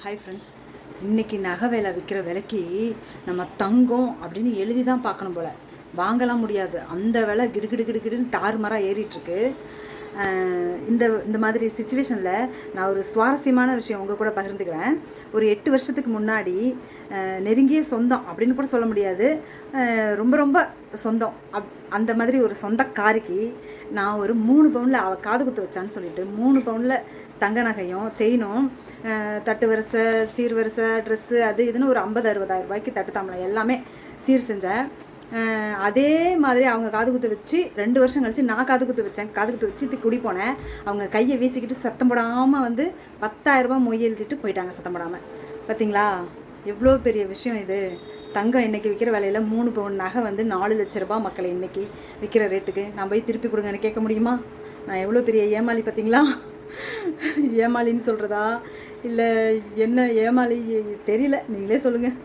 Hi friends, இன்றைக்கி நகை விலை விற்கிற விலைக்கு நம்ம தங்கம் அப்படின்னு எழுதி தான் பார்க்கணும் போல். வாங்கலாம் முடியாது, அந்த விலை கிடுகிடுன்னு தாறுமாறாக ஏறிட்டுருக்கு. இந்த மாதிரி சுச்சுவேஷனில் நான் ஒரு சுவாரஸ்யமான விஷயம் உங்கள் கூட பகிர்ந்துக்கிறேன். ஒரு 8 வருஷத்துக்கு முன்னாடி நெருங்கிய சொந்தம் அப்படின்னு கூட சொல்ல முடியாது, ரொம்ப ரொம்ப சொந்தம் அந்த மாதிரி ஒரு சொந்தக்காரிக்கு நான் ஒரு 3 பவுனில் அவள் காது குத்து வச்சான்னு சொல்லிட்டு 3 பவுனில் தங்க நகையும் செயினும் தட்டு வரிசை சீர் வரிசை ட்ரெஸ்ஸு அது இதுன்னு ஒரு 50-60 ரூபாய்க்கு தட்டு தாம்பலம் எல்லாமே சீர் செஞ்சேன். அதே மாதிரி அவங்க காது குத்து வச்சு 2 வருஷம் கழிச்சு நான் காது குத்து வச்சேன். காது குத்து வச்சு குடி போனேன். அவங்க கையை வீசிக்கிட்டு சத்தம் போடாமல் வந்து 10,000 ரூபா மொய் எழுதிட்டு போயிட்டாங்க சத்தம் போடாமல். பார்த்தீங்களா எவ்வளோ பெரிய விஷயம் இது. தங்கம் இன்றைக்கி விற்கிற விலையில் 3 பவுன் நகை வந்து 4 லட்ச ரூபா மக்களை இன்றைக்கி விற்கிற ரேட்டுக்கு நான் போய் திருப்பி கொடுங்கன்னு கேட்க முடியுமா? நான் எவ்வளோ பெரிய ஏமாளி பார்த்தீங்களா? ஏமாளின்னு சொல்கிறதா இல்லை என்ன ஏமாளி தெரியல, நீங்களே சொல்லுங்கள்.